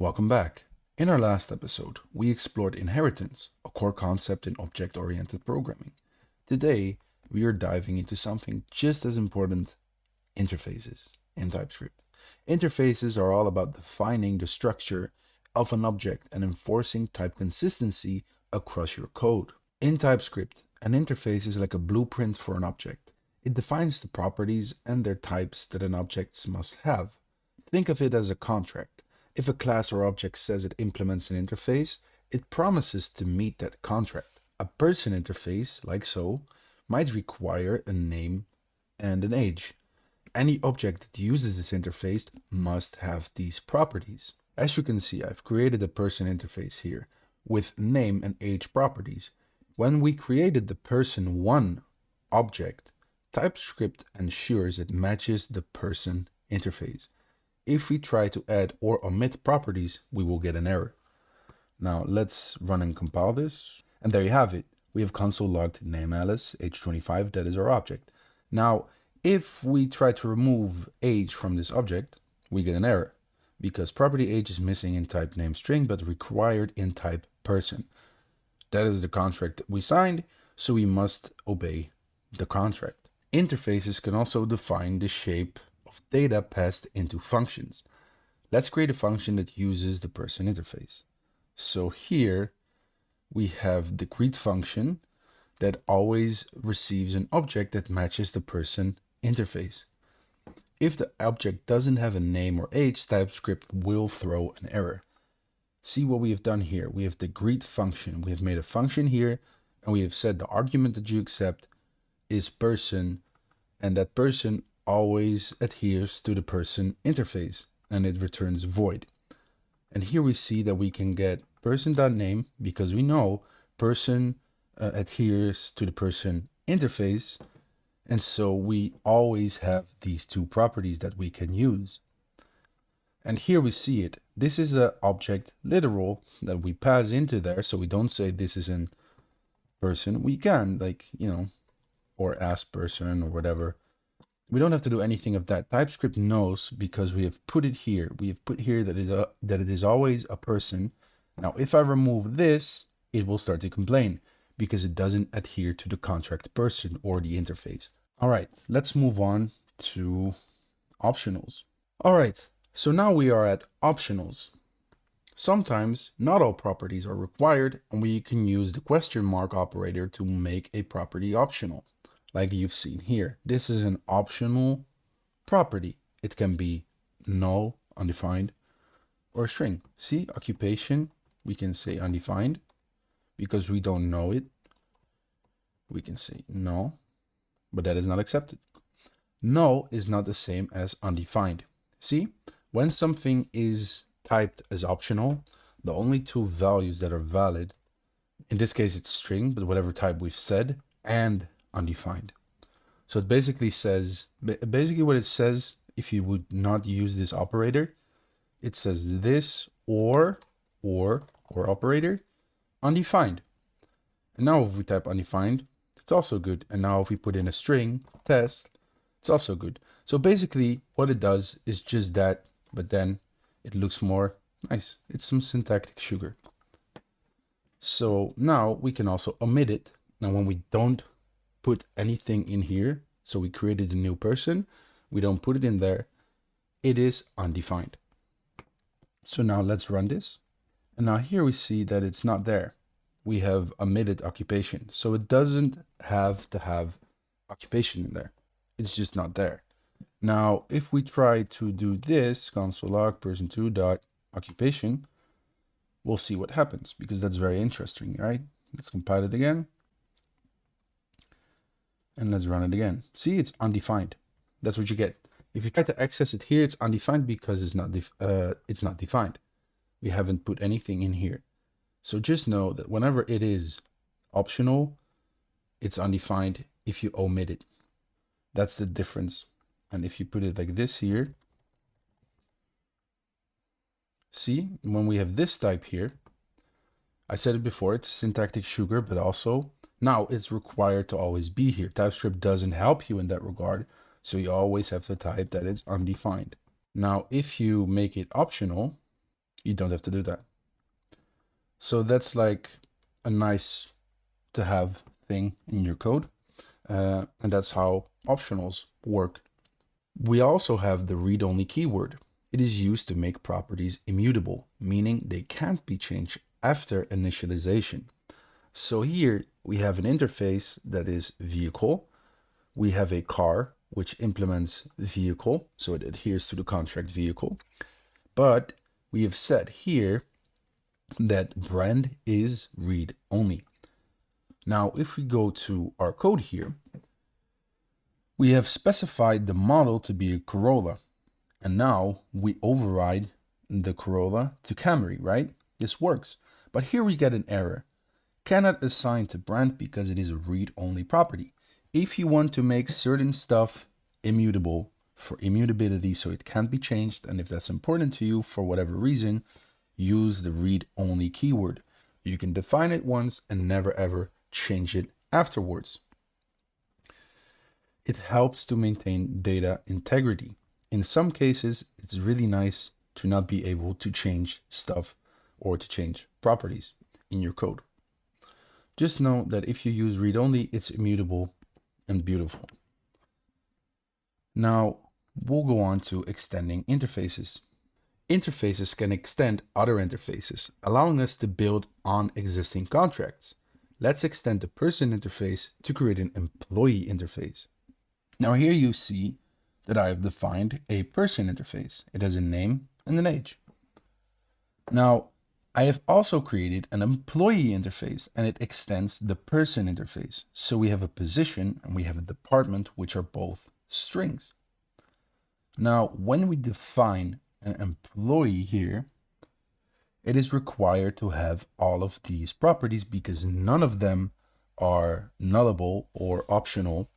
Welcome back. In our last episode, we explored inheritance, a core concept in object-oriented programming. Today, we are diving into something just as important, interfaces in TypeScript. Interfaces are all about defining the structure of an object and enforcing type consistency across your code. In TypeScript, an interface is like a blueprint for an object. It defines the properties and their types that an object must have. Think of it as a contract. If a class or object says it implements an interface, it promises to meet that contract. A person interface, like so, might require a name and an age. Any object that uses this interface must have these properties. As you can see, I've created a person interface here with name and age properties. When we created the person1 object, TypeScript ensures it matches the person interface. If we try to add or omit properties, we will get an error. Now let's run and compile this. And there you have it. We have console logged name Alice, age 25, that is our object. Now, if we try to remove age from this object, we get an error because property age is missing in type name string, but required in type person. That is the contract that we signed, so we must obey the contract. Interfaces can also define the shape of data passed into functions. Let's create a function that uses the person interface. So here we have the greet function that always receives an object that matches the person interface. If the object doesn't have a name or age, TypeScript will throw an error. See what we have done here. We have the greet function. We have made a function here and we have said the argument that you accept is person, and that person always adheres to the person interface and it returns void. And here we see that we can get person.name because we know person adheres to the person interface, and so we always have these two properties that we can use. And here we see it. This is an object literal that we pass into there, so we don't say this is in person. We can, like, or ask person or whatever. We don't have to do anything of that. TypeScript knows because we have put it here. We have put here that it is always a person. Now, if I remove this, it will start to complain because it doesn't adhere to the contract person or the interface. All right, let's move on to optionals. All right, so now we are at optionals. Sometimes not all properties are required and we can use the question mark operator to make a property optional. Like you've seen here, this is an optional property. It can be null, undefined, or a string. See, occupation, we can say undefined because we don't know it. We can say null, but that is not accepted. Null is not the same as undefined. See, when something is typed as optional, the only two values that are valid, in this case it's string, but whatever type we've said, and undefined. So it basically says, what it says, if you would not use this operator, it says this or operator undefined. And now if we type undefined, it's also good. And now if we put in a string test, it's also good. So basically what it does is just that, but then it looks more nice. It's some syntactic sugar. So now we can also omit it. Now when we don't put anything in here, so we created a new person, we don't put it in there, it is undefined. So now let's run this. And now here we see that it's not there. We have omitted occupation. So it doesn't have to have occupation in there. It's just not there. Now, if we try to do this, console log person2 dot occupation, we'll see what happens because that's very interesting, right? Let's compile it again. And let's run it again. See, it's undefined. That's what you get. If you try to access it here, it's undefined because it's not defined. We haven't put anything in here. So just know that whenever it is optional, it's undefined if you omit it. That's the difference. And if you put it like this here, see, when we have this type here, I said it before, it's syntactic sugar, but also now it's required to always be here. TypeScript doesn't help you in that regard, so you always have to type that it's undefined. Now, if you make it optional, You don't have to do that. So that's like a nice to have thing in your code. And that's how optionals work. We also have the read-only keyword. It is used to make properties immutable, meaning they can't be changed after initialization. So here we have an interface that is vehicle. We have a car, which implements vehicle, so it adheres to the contract vehicle. But we have said here that brand is read only. Now, if we go to our code here, we have specified the model to be a Corolla. And now we override the Corolla to Camry, right? This works. But here we get an error. Cannot assign to brand because it is a read-only property. If you want to make certain stuff immutable for immutability so it can't be changed, and if that's important to you for whatever reason, use the read-only keyword. You can define it once and never ever change it afterwards. It helps to maintain data integrity. In some cases, it's really nice to not be able to change stuff or to change properties in your code. Just know that if you use read-only, it's immutable and beautiful. Now, we'll go on to extending interfaces. Interfaces can extend other interfaces, allowing us to build on existing contracts. Let's extend the person interface to create an employee interface. Now here you see that I have defined a person interface. It has a name and an age. Now, I have also created an employee interface, and it extends the person interface. So we have a position and we have a department, which are both strings. Now, when we define an employee here, it is required to have all of these properties because none of them are nullable or optional,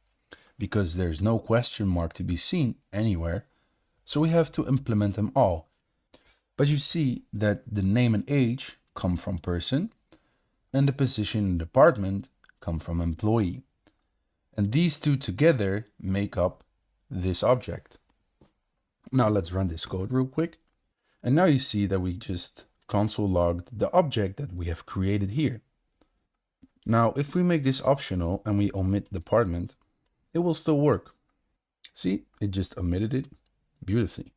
because there's no question mark to be seen anywhere. So we have to implement them all. But you see that the name and age come from person, and the position and department come from employee. And these two together make up this object. Now let's run this code real quick. And now you see that we just console logged the object that we have created here. Now, if we make this optional and we omit department, it will still work. See, it just omitted it beautifully.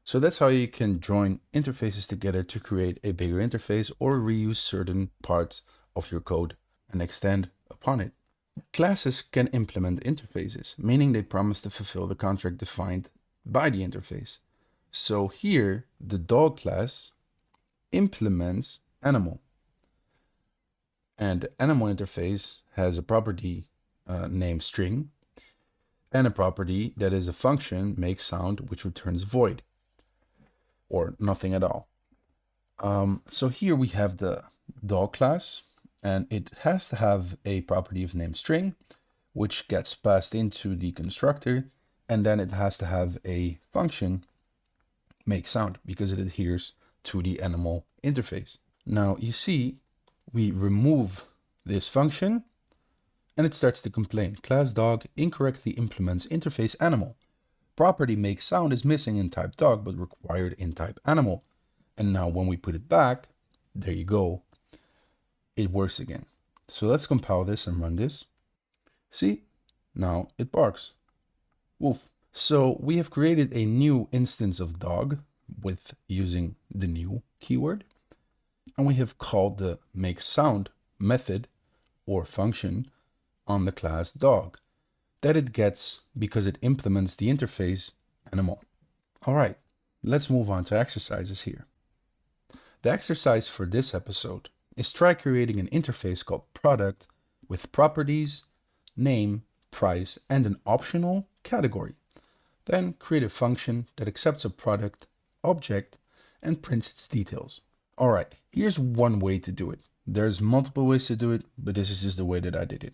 So that's how you can join interfaces together to create a bigger interface or reuse certain parts of your code and extend upon it. Classes can implement interfaces, meaning they promise to fulfill the contract defined by the interface. So here, the dog class implements animal. And the animal interface has a property named string and a property that is a function make sound which returns void or nothing at all. So here we have the dog class, and it has to have a property of name string, which gets passed into the constructor, and then it has to have a function make sound because it adheres to the animal interface. Now you see we remove this function and it starts to complain. Class dog incorrectly implements interface animal. Property make sound is missing in type dog but required in type animal. And now when we put it back, there you go, it works again. So let's compile this and run this. See, now it barks. Woof. So we have created a new instance of dog with using the new keyword. And we have called the make sound method or function on the class dog that it gets because it implements the interface animal. All right, let's move on to exercises here. The exercise for this episode is try creating an interface called product with properties, name, price, and an optional category. Then create a function that accepts a product object and prints its details. All right, here's one way to do it. There's multiple ways to do it, but this is just the way that I did it.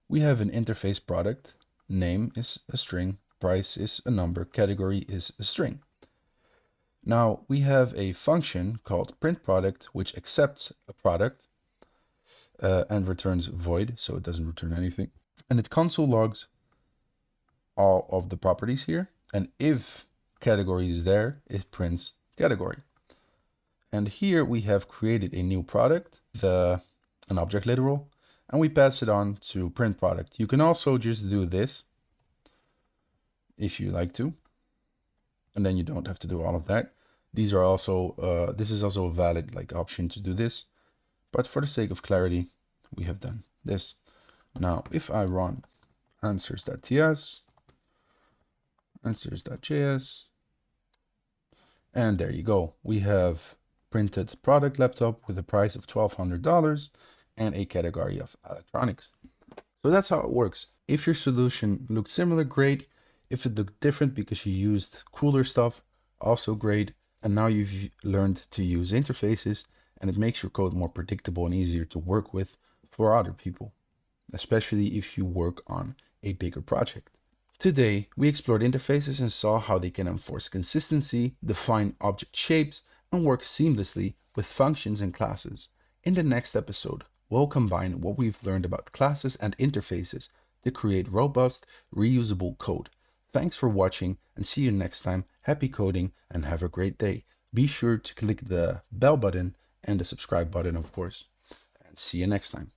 We have an interface product, name is a string, price is a number, category is a string. Now we have a function called print product, which accepts a product and returns void, so it doesn't return anything. And it console logs all of the properties here. And if category is there, it prints category. And here we have created a new product, an object literal, and we pass it on to print product. You can also just do this if you like to, and then you don't have to do all of that. These are also, this is also a valid option to do this, but for the sake of clarity, we have done this. Now, if I run answers.ts, answers.js, and there you go. We have printed product laptop with a price of $1,200 and a category of electronics. So that's how it works. If your solution looked similar, great. If it looked different because you used cooler stuff, also great. And now you've learned to use interfaces, and it makes your code more predictable and easier to work with for other people, especially if you work on a bigger project. Today, we explored interfaces and saw how they can enforce consistency, define object shapes, and work seamlessly with functions and classes. In the next episode, we'll combine what we've learned about classes and interfaces to create robust, reusable code. Thanks for watching, and see you next time. Happy coding and have a great day. Be sure to click the bell button and the subscribe button, of course. And see you next time.